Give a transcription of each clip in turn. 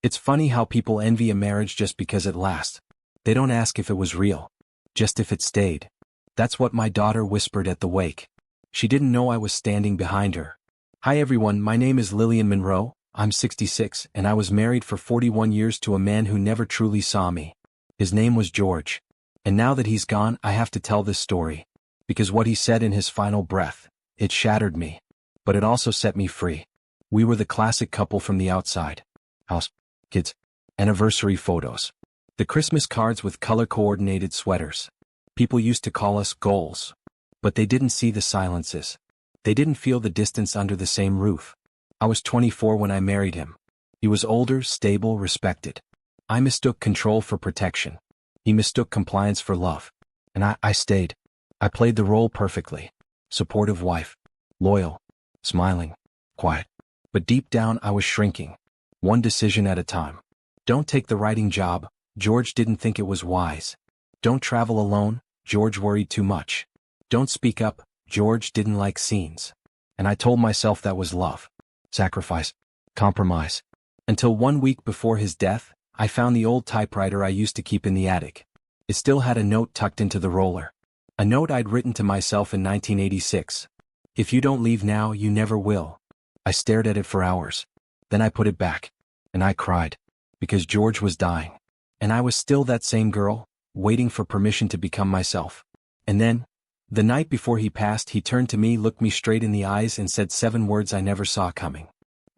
It's funny how people envy a marriage just because it lasts. They don't ask if it was real, just if it stayed. That's what my daughter whispered at the wake. She didn't know I was standing behind her. Hi everyone, my name is Lillian Monroe, I'm 66, and I was married for 41 years to a man who never truly saw me. His name was George. And now that he's gone, I have to tell this story. Because what he said in his final breath, it shattered me. But it also set me free. We were the classic couple from the outside. House, kids, anniversary photos. The Christmas cards with color-coordinated sweaters. People used to call us goals. But they didn't see the silences. They didn't feel the distance under the same roof. I was 24 when I married him. He was older, stable, respected. I mistook control for protection. He mistook compliance for love. And I stayed. I played the role perfectly. Supportive wife. Loyal. Smiling. Quiet. But deep down I was shrinking. One decision at a time. Don't take the writing job. George didn't think it was wise. Don't travel alone. George worried too much. Don't speak up. George didn't like scenes. And I told myself that was love. Sacrifice. Compromise. Until 1 week before his death, I found the old typewriter I used to keep in the attic. It still had a note tucked into the roller. A note I'd written to myself in 1986. If you don't leave now, you never will. I stared at it for hours. Then I put it back. And I cried. Because George was dying. And I was still that same girl, waiting for permission to become myself. And then, the night before he passed, he turned to me, looked me straight in the eyes, and said 7 words I never saw coming.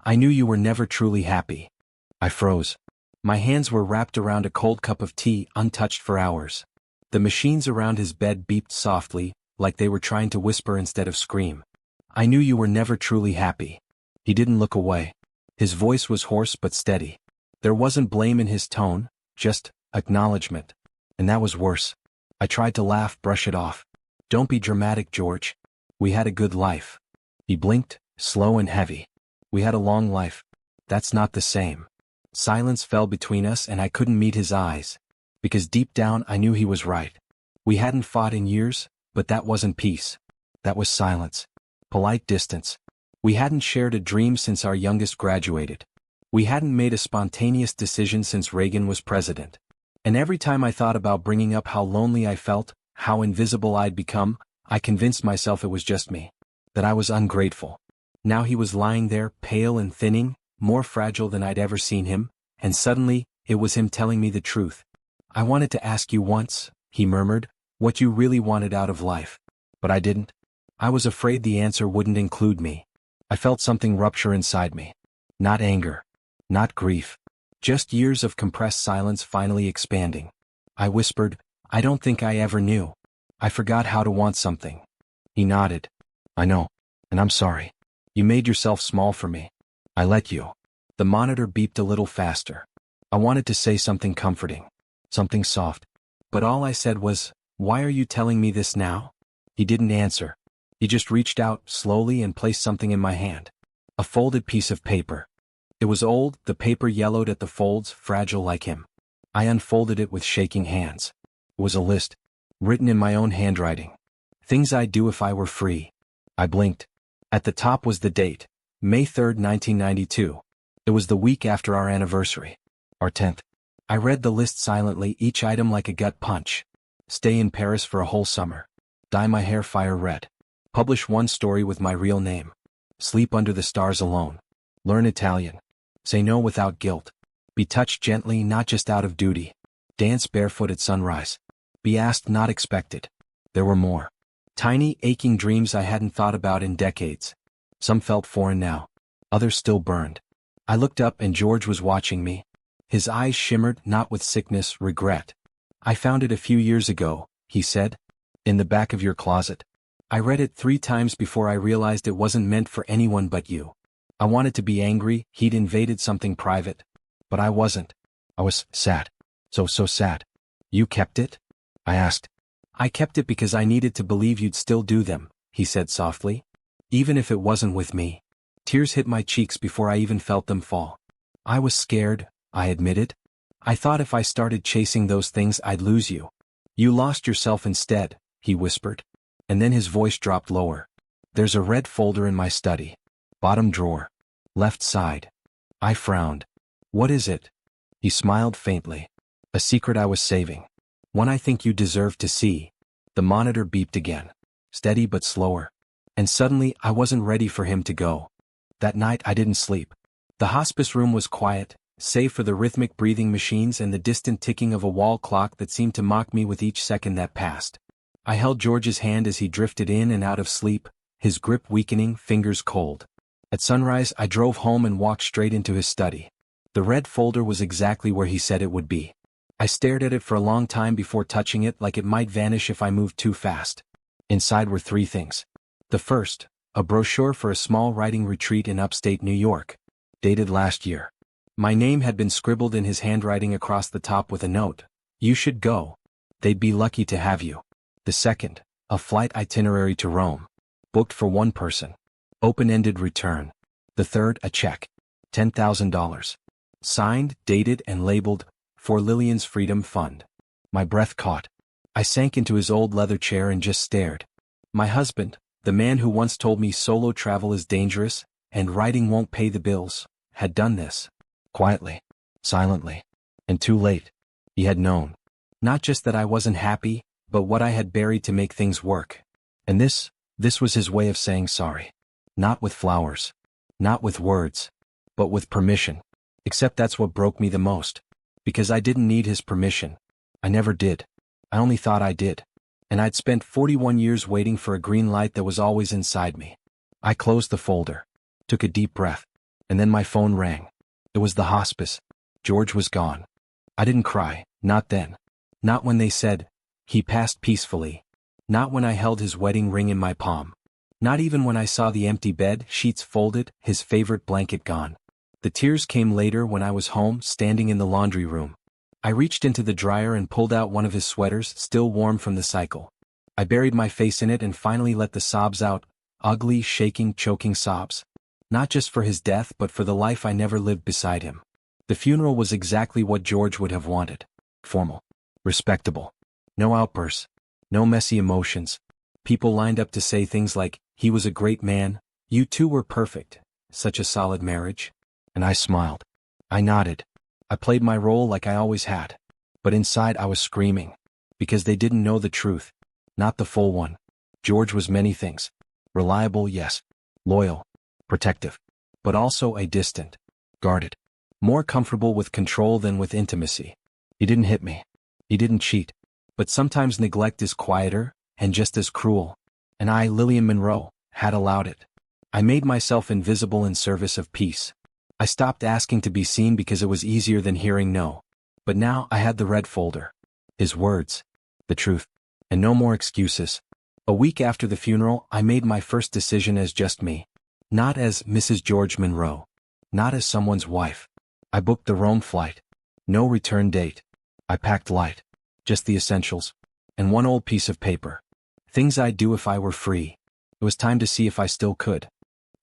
I knew you were never truly happy. I froze. My hands were wrapped around a cold cup of tea, untouched for hours. The machines around his bed beeped softly, like they were trying to whisper instead of scream. I knew you were never truly happy. He didn't look away. His voice was hoarse but steady. There wasn't blame in his tone, just acknowledgement. And that was worse. I tried to laugh, brush it off. Don't be dramatic, George. We had a good life. He blinked, slow and heavy. We had a long life. That's not the same. Silence fell between us and I couldn't meet his eyes. Because deep down I knew he was right. We hadn't fought in years, but that wasn't peace. That was silence. Polite distance. We hadn't shared a dream since our youngest graduated. We hadn't made a spontaneous decision since Reagan was president. And every time I thought about bringing up how lonely I felt, how invisible I'd become, I convinced myself it was just me. That I was ungrateful. Now he was lying there, pale and thinning, more fragile than I'd ever seen him, and suddenly, it was him telling me the truth. I wanted to ask you once, he murmured, what you really wanted out of life. But I didn't. I was afraid the answer wouldn't include me. I felt something rupture inside me. Not anger. Not grief. Just years of compressed silence finally expanding. I whispered, I don't think I ever knew. I forgot how to want something. He nodded. I know. And I'm sorry. You made yourself small for me. I let you. The monitor beeped a little faster. I wanted to say something comforting. Something soft. But all I said was, why are you telling me this now? He didn't answer. He just reached out, slowly, and placed something in my hand. A folded piece of paper. It was old, the paper yellowed at the folds, fragile like him. I unfolded it with shaking hands. It was a list. Written in my own handwriting. Things I'd do if I were free. I blinked. At the top was the date. May 3rd, 1992. It was the week after our anniversary. Our 10th. I read the list silently, each item like a gut punch. Stay in Paris for a whole summer. Dye my hair fire red. Publish 1 story with my real name. Sleep under the stars alone. Learn Italian. Say no without guilt. Be touched gently, not just out of duty. Dance barefoot at sunrise. Be asked, not expected. There were more. Tiny, aching dreams I hadn't thought about in decades. Some felt foreign now. Others still burned. I looked up and George was watching me. His eyes shimmered, not with sickness, regret. I found it a few years ago, he said. In the back of your closet. I read it 3 times before I realized it wasn't meant for anyone but you. I wanted to be angry, he'd invaded something private. But I wasn't. I was sad. So sad. You kept it? I asked. I kept it because I needed to believe you'd still do them, he said softly. Even if it wasn't with me. Tears hit my cheeks before I even felt them fall. I was scared, I admitted. I thought if I started chasing those things I'd lose you. You lost yourself instead, he whispered. And then his voice dropped lower. There's a red folder in my study. Bottom drawer. Left side. I frowned. What is it? He smiled faintly. A secret I was saving. One I think you deserve to see. The monitor beeped again. Steady but slower. And suddenly I wasn't ready for him to go. That night I didn't sleep. The hospice room was quiet, save for the rhythmic breathing machines and the distant ticking of a wall clock that seemed to mock me with each second that passed. I held George's hand as he drifted in and out of sleep, his grip weakening, fingers cold. At sunrise I drove home and walked straight into his study. The red folder was exactly where he said it would be. I stared at it for a long time before touching it, like it might vanish if I moved too fast. Inside were 3 things. The first, a brochure for a small writing retreat in upstate New York. Dated last year. My name had been scribbled in his handwriting across the top with a note. You should go. They'd be lucky to have you. The second, a flight itinerary to Rome. Booked for 1 person. Open-ended return. The third, a check. $10,000. Signed, dated, and labeled, "For Lillian's Freedom Fund." My breath caught. I sank into his old leather chair and just stared. My husband, the man who once told me solo travel is dangerous, and writing won't pay the bills, had done this. Quietly. Silently. And too late. He had known. Not just that I wasn't happy, but what I had buried to make things work. And this was his way of saying sorry. Not with flowers. Not with words. But with permission. Except that's what broke me the most. Because I didn't need his permission. I never did. I only thought I did. And I'd spent 41 years waiting for a green light that was always inside me. I closed the folder. Took a deep breath. And then my phone rang. It was the hospice. George was gone. I didn't cry, not then. Not when they said, "He passed peacefully." Not when I held his wedding ring in my palm. Not even when I saw the empty bed, sheets folded, his favorite blanket gone. The tears came later when I was home, standing in the laundry room. I reached into the dryer and pulled out one of his sweaters, still warm from the cycle. I buried my face in it and finally let the sobs out, ugly, shaking, choking sobs. Not just for his death but for the life I never lived beside him. The funeral was exactly what George would have wanted. Formal. Respectable. No outbursts. No messy emotions. People lined up to say things like, "He was a great man, you two were perfect, such a solid marriage." And I smiled. I nodded. I played my role like I always had. But inside I was screaming. Because they didn't know the truth. Not the full one. George was many things. Reliable, yes. Loyal. Protective. But also a distant. Guarded. More comfortable with control than with intimacy. He didn't hit me. He didn't cheat. But sometimes neglect is quieter, and just as cruel. And I, Lillian Monroe, had allowed it. I made myself invisible in service of peace. I stopped asking to be seen because it was easier than hearing no. But now I had the red folder. His words. The truth. And no more excuses. A week after the funeral, I made my first decision as just me. Not as Mrs. George Monroe. Not as someone's wife. I booked the Rome flight. No return date. I packed light. Just the essentials. And one old piece of paper. Things I'd do if I were free. It was time to see if I still could.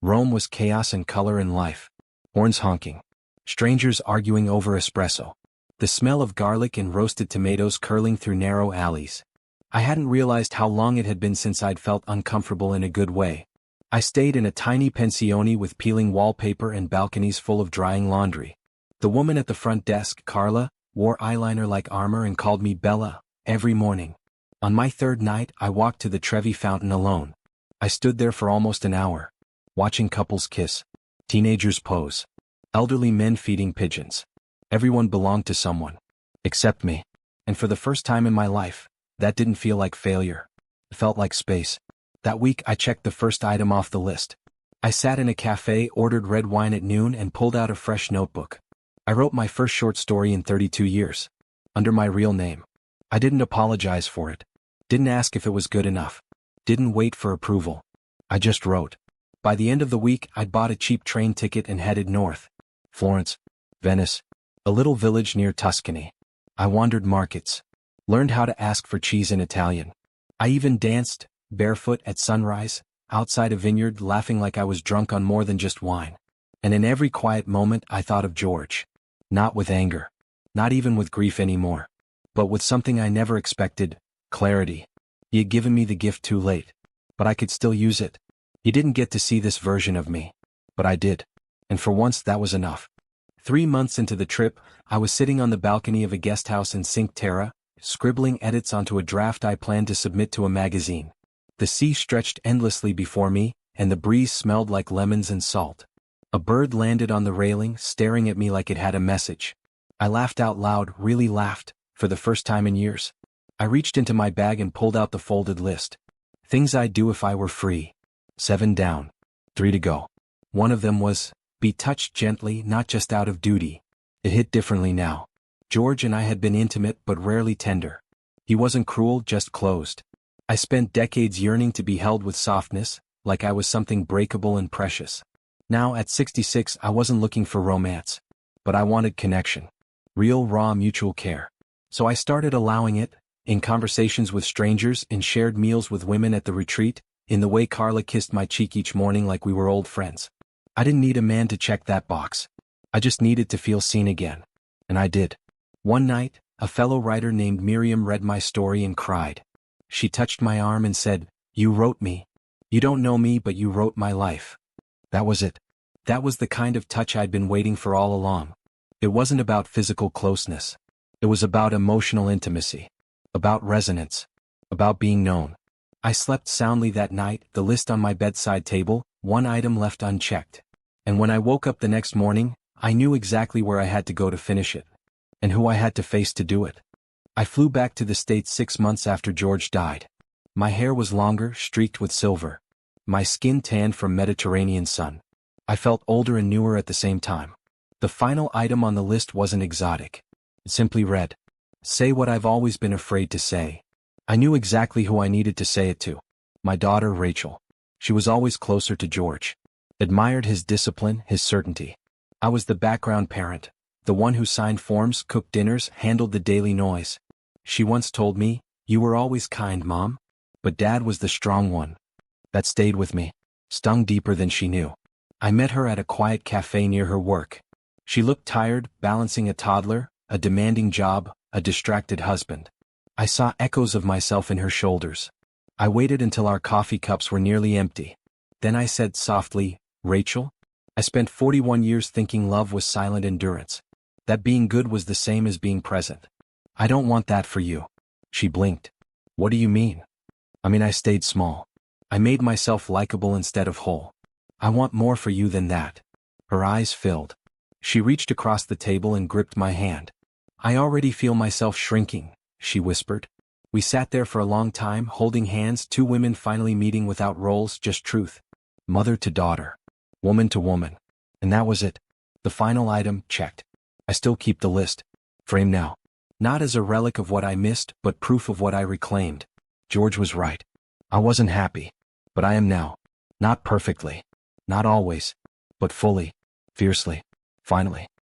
Rome was chaos and color and life. Horns honking. Strangers arguing over espresso. The smell of garlic and roasted tomatoes curling through narrow alleys. I hadn't realized how long it had been since I'd felt uncomfortable in a good way. I stayed in a tiny pensione with peeling wallpaper and balconies full of drying laundry. The woman at the front desk, Carla, wore eyeliner like armor and called me Bella every morning. On my 3rd night, I walked to the Trevi fountain alone. I stood there for almost an hour, watching couples kiss, teenagers pose, elderly men feeding pigeons. Everyone belonged to someone. Except me. And for the first time in my life, that didn't feel like failure. It felt like space. That week I checked the first item off the list. I sat in a cafe, ordered red wine at noon, and pulled out a fresh notebook. I wrote my first short story in 32 years. Under my real name. I didn't apologize for it. Didn't ask if it was good enough. Didn't wait for approval. I just wrote. By the end of the week, I'd bought a cheap train ticket and headed north. Florence. Venice. A little village near Tuscany. I wandered markets. Learned how to ask for cheese in Italian. I even danced, barefoot at sunrise, outside a vineyard, laughing like I was drunk on more than just wine. And in every quiet moment I thought of George. Not with anger. Not even with grief anymore. But with something I never expected, clarity. He had given me the gift too late. But I could still use it. He didn't get to see this version of me. But I did. And for once that was enough. 3 months into the trip, I was sitting on the balcony of a guest house in Cinque Terre, scribbling edits onto a draft I planned to submit to a magazine. The sea stretched endlessly before me, and the breeze smelled like lemons and salt. A bird landed on the railing, staring at me like it had a message. I laughed out loud, really laughed, for the first time in years. I reached into my bag and pulled out the folded list. Things I'd do if I were free. 7 down. 3 to go. One of them was, be touched gently, not just out of duty. It hit differently now. George and I had been intimate but rarely tender. He wasn't cruel, just closed. I spent decades yearning to be held with softness, like I was something breakable and precious. Now, at 66, I wasn't looking for romance. But I wanted connection. Real, raw, mutual care. So I started allowing it, in conversations with strangers, in shared meals with women at the retreat, in the way Carla kissed my cheek each morning like we were old friends. I didn't need a man to check that box. I just needed to feel seen again. And I did. One night, a fellow writer named Miriam read my story and cried. She touched my arm and said, "You wrote me. You don't know me, but you wrote my life." That was it. That was the kind of touch I'd been waiting for all along. It wasn't about physical closeness. It was about emotional intimacy. About resonance. About being known. I slept soundly that night, the list on my bedside table, one item left unchecked. And when I woke up the next morning, I knew exactly where I had to go to finish it. And who I had to face to do it. I flew back to the States 6 months after George died. My hair was longer, streaked with silver. My skin tanned from Mediterranean sun. I felt older and newer at the same time. The final item on the list wasn't exotic. It simply read, "Say what I've always been afraid to say." I knew exactly who I needed to say it to. My daughter, Rachel. She was always closer to George. Admired his discipline, his certainty. I was the background parent, the one who signed forms, cooked dinners, handled the daily noise. She once told me, "You were always kind, Mom." But Dad was the strong one. That stayed with me, stung deeper than she knew. I met her at a quiet cafe near her work. She looked tired, balancing a toddler, a demanding job, a distracted husband. I saw echoes of myself in her shoulders. I waited until our coffee cups were nearly empty. Then I said softly, "Rachel, I spent 41 years thinking love was silent endurance. That being good was the same as being present. I don't want that for you." She blinked. "What do you mean?" I stayed small. I made myself likable instead of whole. I want more for you than that." Her eyes filled. She reached across the table and gripped my hand. "I already feel myself shrinking," she whispered. We sat there for a long time, holding hands, two women finally meeting without roles, just truth. Mother to daughter. Woman to woman. And that was it. The final item, checked. I still keep the list. Framed now. Not as a relic of what I missed, but proof of what I reclaimed. George was right. I wasn't happy. But I am now. Not perfectly. Not always. But fully. Fiercely. Finally.